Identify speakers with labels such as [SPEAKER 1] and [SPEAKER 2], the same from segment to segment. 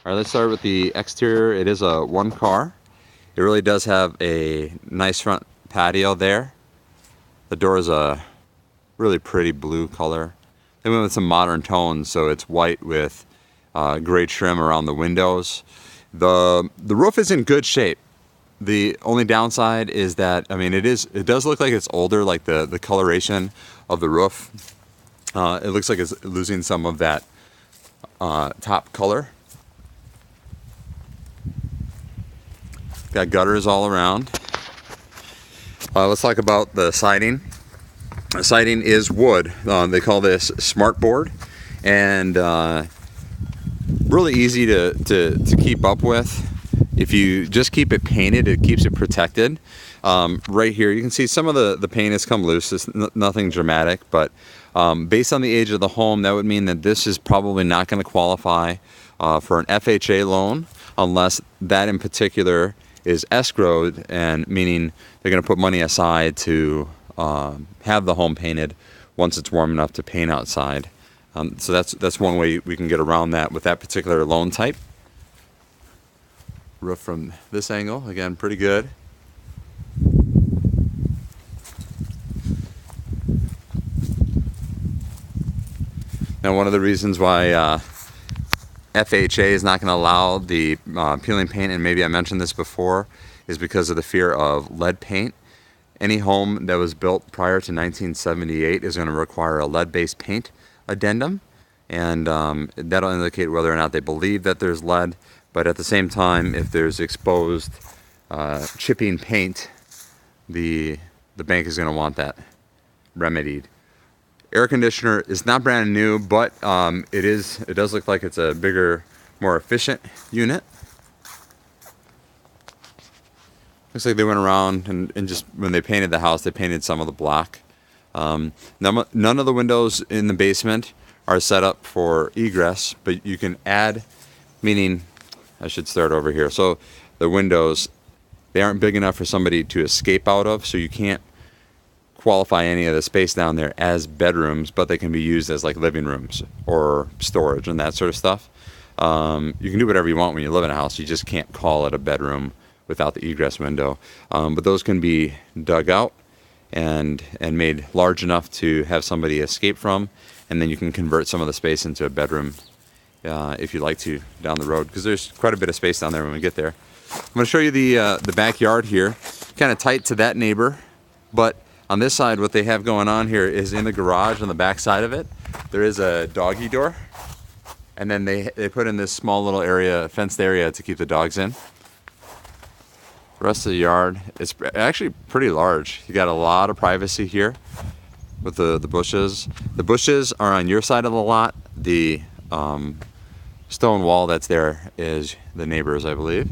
[SPEAKER 1] All right, let's start with the exterior. It is a one car. It really does have a nice front patio there. The door is a really pretty blue color. They went with some modern tones, so it's white with gray trim around the windows. The roof is in good shape. The only downside is that, I mean, it does look like it's older, like the coloration of the roof. It looks like it's losing some of that top color. Got gutters all around. Let's talk about the siding. The siding is wood. They call this smart board, and really easy to keep up with. If you just keep it painted, it keeps it protected. Right here, you can see some of the paint has come loose. It's nothing dramatic, but based on the age of the home, that would mean that this is probably not going to qualify for an FHA loan unless that in particular is escrowed, and meaning they're going to put money aside to have the home painted once it's warm enough to paint outside. So that's one way we can get around that with that particular loan type. Roof from this angle, again, pretty good. Now, one of the reasons why FHA is not going to allow the peeling paint, and maybe I mentioned this before, is because of the fear of lead paint. Any home that was built prior to 1978 is going to require a lead-based paint addendum, and that'll indicate whether or not they believe that there's lead. But at the same time, if there's exposed chipping paint, the bank is going to want that remedied. Air conditioner is not brand new, but it does look like it's a bigger, more efficient unit. Looks like they went around and just when they painted the house, they painted some of the block. None of the windows in the basement are set up for egress, but you can add, meaning I should start over here. So the windows, they aren't big enough for somebody to escape out of, so you can't qualify any of the space down there as bedrooms, but they can be used as like living rooms or storage and that sort of stuff. You can do whatever you want when you live in a house. You just can't call it a bedroom without the egress window. But those can be dug out and made large enough to have somebody escape from, and then you can convert some of the space into a bedroom if you like to down the road, because there's quite a bit of space down there when we get there. I'm going to show you the backyard here. Kind of tight to that neighbor, but on this side, what they have going on here is in the garage on the back side of it, there is a doggy door, and then they put in this small little area, fenced area, to keep the dogs in. The rest of the yard is actually pretty large. You got a lot of privacy here with the bushes. The bushes are on your side of the lot. The stone wall that's there is the neighbor's, I believe.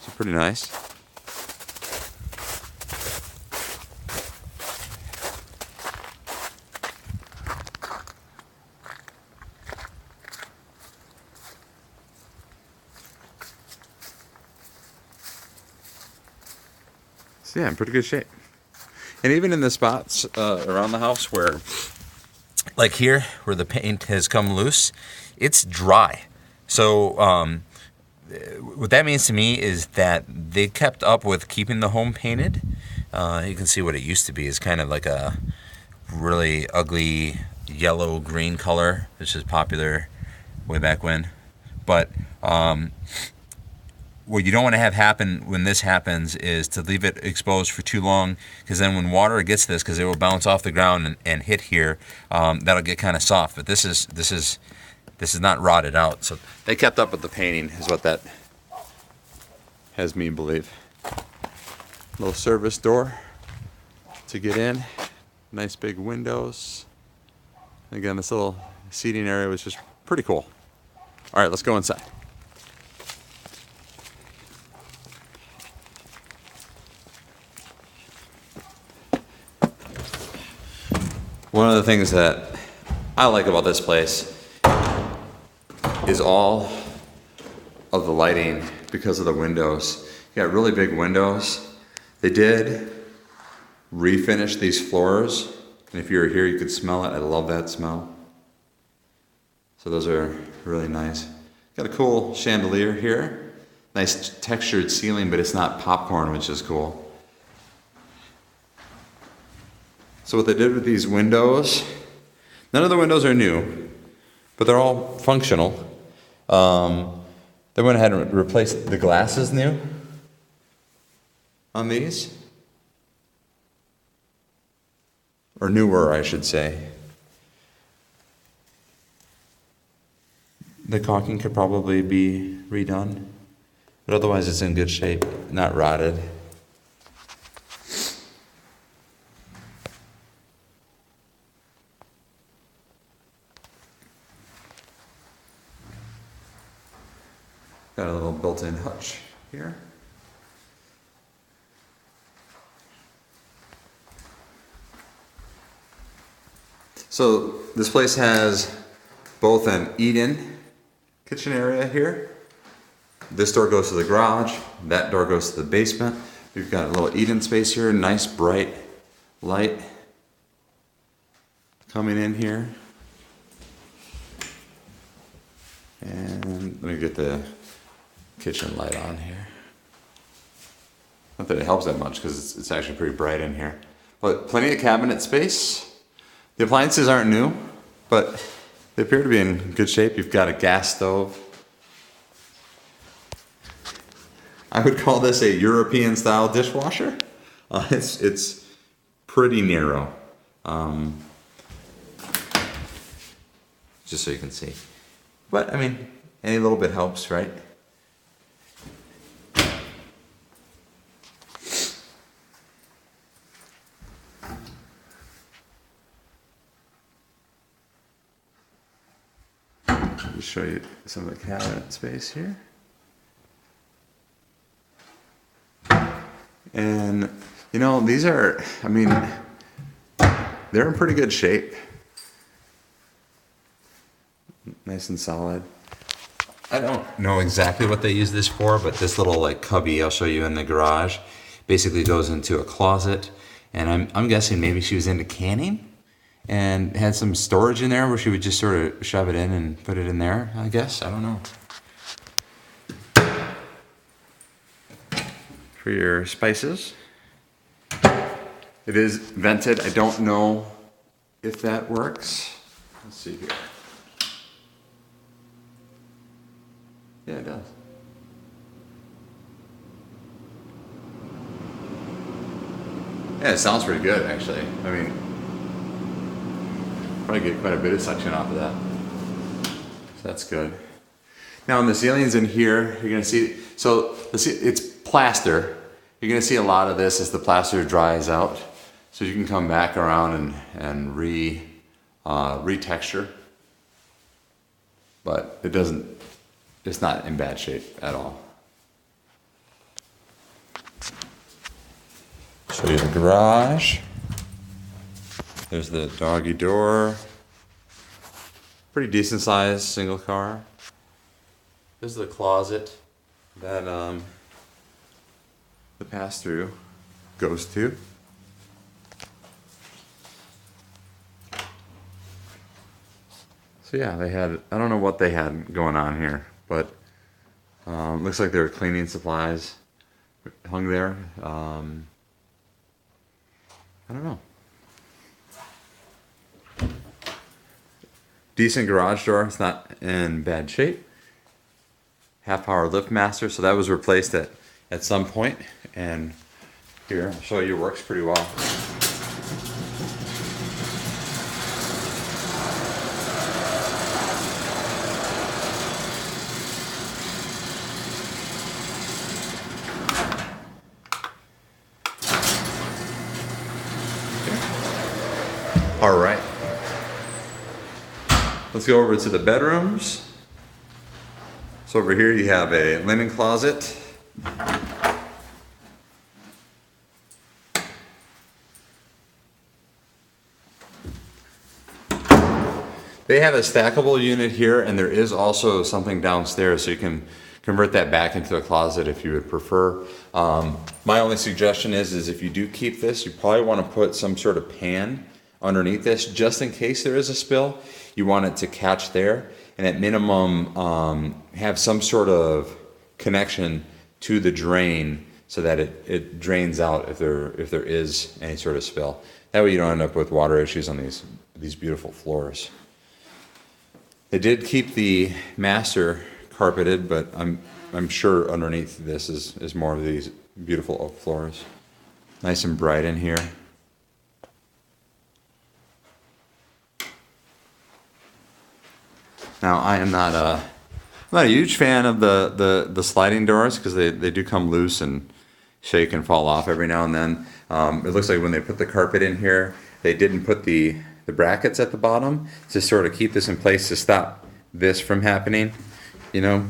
[SPEAKER 1] So pretty nice. So yeah, in pretty good shape. And even in the spots around the house where, like here, where the paint has come loose, it's dry. So what that means to me is that they kept up with keeping the home painted. You can see what it used to be is kind of like a really ugly yellow-green color, which is popular way back when. But what you don't want to have happen when this happens is to leave it exposed for too long, because then when water gets this, because it will bounce off the ground and hit here, that'll get kind of soft. But this is not rotted out, so they kept up with the painting, is what that has me believe. Little service door to get in, nice big windows. Again, this little seating area was just pretty cool. All right, let's go inside. One of the things that I like about this place is all of the lighting because of the windows. You got really big windows. They did refinish these floors, and if you were here, you could smell it. I love that smell. So those are really nice. Got a cool chandelier here. Nice textured ceiling, but it's not popcorn, which is cool. So what they did with these windows, none of the windows are new, but they're all functional. They went ahead and replaced the glasses new on these. Or newer, I should say. The caulking could probably be redone, but otherwise it's in good shape, not rotted. Got a little built-in hutch here. So this place has both an eat-in kitchen area here. This door goes to the garage. That door goes to the basement. We've got a little eat-in space here. Nice bright light coming in here. And let me get the kitchen light on here. Not that it helps that much because it's actually pretty bright in here. But plenty of cabinet space. The appliances aren't new, but they appear to be in good shape. You've got a gas stove. I would call this a European style dishwasher. It's pretty narrow. Just so you can see. But I mean, any little bit helps, right? Just show you some of the cabinet space here. And you know, these are, I mean, they're in pretty good shape. Nice and solid. I don't know exactly what they use this for, but this little like cubby I'll show you in the garage basically goes into a closet. And I'm guessing maybe she was into canning and had some storage in there where she would just sort of shove it in and put it in there, I guess. I don't know. For your spices. It is vented. I don't know if that works. Let's see here. Yeah, it does. Yeah, it sounds pretty good, actually. I mean, probably get quite a bit of suction off of that. So that's good. Now, in the ceilings in here, you're gonna see, so it's plaster. You're gonna see a lot of this as the plaster dries out. So you can come back around and retexture. But it's not in bad shape at all. Show you the garage. There's the doggy door. Pretty decent sized single car. This is the closet that the pass-through goes to. So yeah, they had, I don't know what they had going on here, but looks like there were cleaning supplies hung there. I don't know. Decent garage door, it's not in bad shape. Half-power lift master, so that was replaced at some point, and here, I'll show you, it works pretty well. All right, let's go over to the bedrooms. So over here you have a linen closet. They have a stackable unit here, and there is also something downstairs, so you can convert that back into a closet if you would prefer. My only suggestion is if you do keep this, you probably want to put some sort of pan underneath this, just in case there is a spill. You want it to catch there, and at minimum have some sort of connection to the drain so that it drains out if there is any sort of spill. That way you don't end up with water issues on these beautiful floors. They did keep the master carpeted, but I'm sure underneath this is more of these beautiful oak floors. Nice and bright in here. Now I am not a huge fan of the sliding doors because they do come loose and shake and fall off every now and then. It looks like when they put the carpet in here, they didn't put the brackets at the bottom to sort of keep this in place to stop this from happening, you know.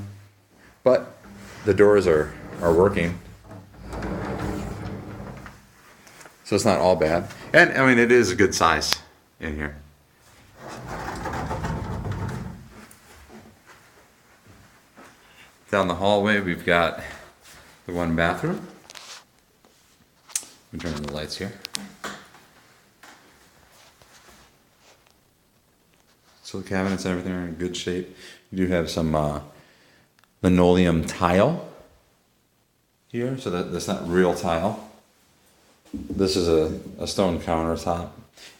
[SPEAKER 1] But the doors are working, so it's not all bad. And I mean, it is a good size in here. Down the hallway, we've got the one bathroom. Let me turn on the lights here. So the cabinets and everything are in good shape. You do have some linoleum tile here, so that's not real tile. This is a stone countertop.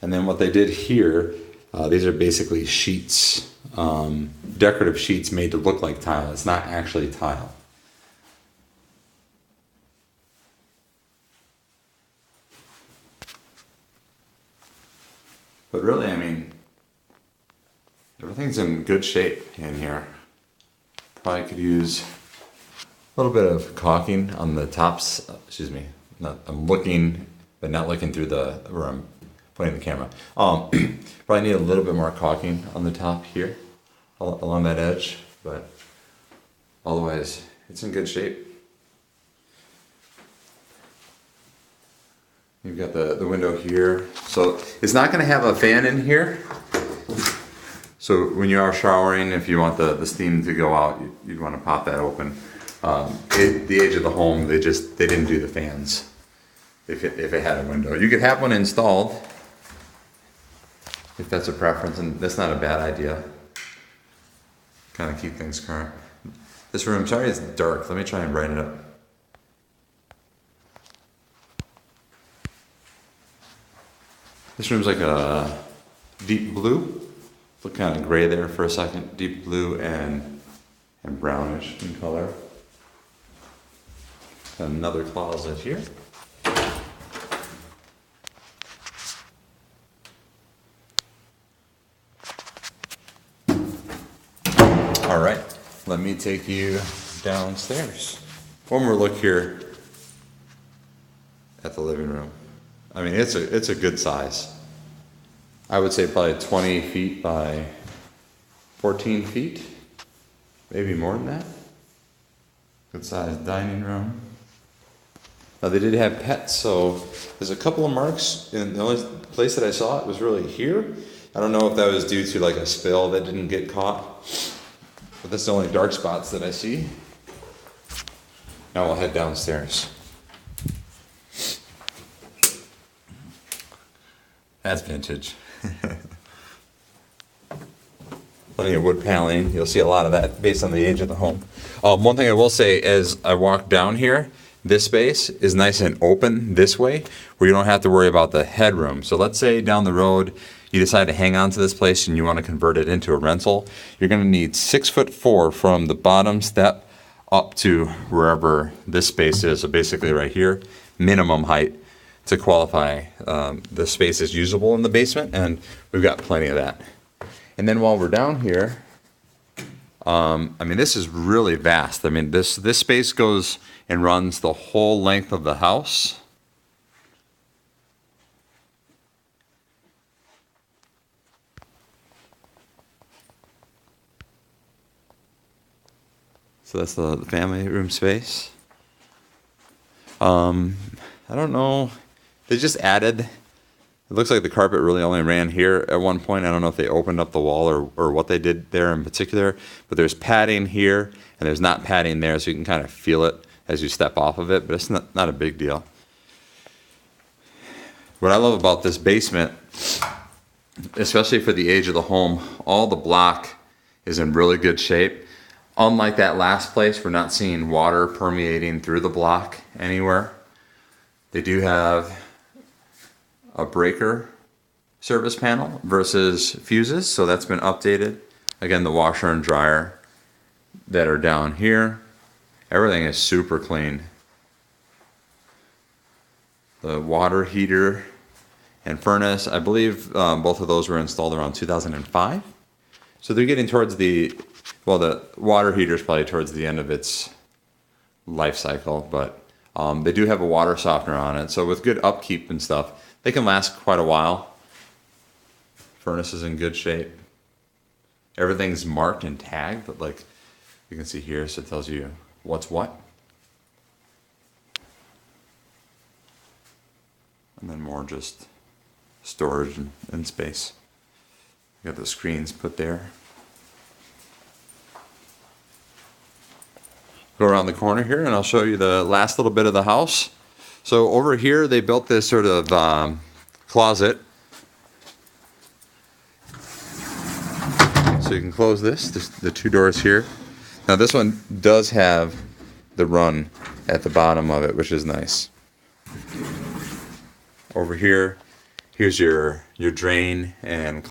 [SPEAKER 1] And then what they did here, these are basically sheets, decorative sheets made to look like tile. It's not actually tile. But really, I mean, everything's in good shape in here. Probably could use a little bit of caulking on the tops. Excuse me. I'm looking, but not looking through where I'm pointing the camera. Probably need a little bit more caulking on the top here, along that edge. But otherwise, it's in good shape. You've got the window here. So it's not going to have a fan in here. So when you are showering, if you want the steam to go out, you'd want to pop that open. The age of the home, they didn't do the fans if it had a window. You could have one installed if that's a preference, and that's not a bad idea. Kind of keep things current. This room, sorry it's dark. Let me try and brighten it up. This room's like a deep blue. Look kind of gray there for a second. Deep blue and brownish in color. Another closet here. All right, let me take you downstairs. One more look here at the living room. I mean, it's a good size. I would say probably 20 feet by 14 feet, maybe more than that. Good sized dining room. Now they did have pets, so there's a couple of marks, and the only place that I saw it was really here. I don't know if that was due to like a spill that didn't get caught, but that's the only dark spots that I see. Now we'll head downstairs. That's vintage. Plenty of wood paneling. You'll see a lot of that based on the age of the home. One thing I will say as I walk down here, this space is nice and open this way where you don't have to worry about the headroom. So let's say down the road you decide to hang on to this place and you want to convert it into a rental. You're going to need 6'4" from the bottom step up to wherever this space is. So basically right here, minimum height to qualify. The space is usable in the basement, and we've got plenty of that. And then while we're down here, I mean, this is really vast. I mean, this space goes and runs the whole length of the house. So that's the family room space. I don't know. They just added, it looks like the carpet really only ran here at one point. I don't know if they opened up the wall or what they did there in particular, but there's padding here and there's not padding there, so you can kind of feel it as you step off of it, but it's not a big deal. What I love about this basement, especially for the age of the home, all the block is in really good shape. Unlike that last place, we're not seeing water permeating through the block anywhere. They do have a breaker service panel versus fuses, so that's been updated. Again, the washer and dryer that are down here, everything is super clean. The water heater and furnace, I believe both of those were installed around 2005. So they're getting towards the water heater is probably towards the end of its life cycle, but they do have a water softener on it. So with good upkeep and stuff, they can last quite a while. Furnace is in good shape. Everything's marked and tagged, but like you can see here, so it tells you what's what. And then more just storage and space. You got the screens put there. Go around the corner here and I'll show you the last little bit of the house. So over here they built this sort of closet. So you can close this, the two doors here. Now this one does have the run at the bottom of it, which is nice. Over here, here's your drain and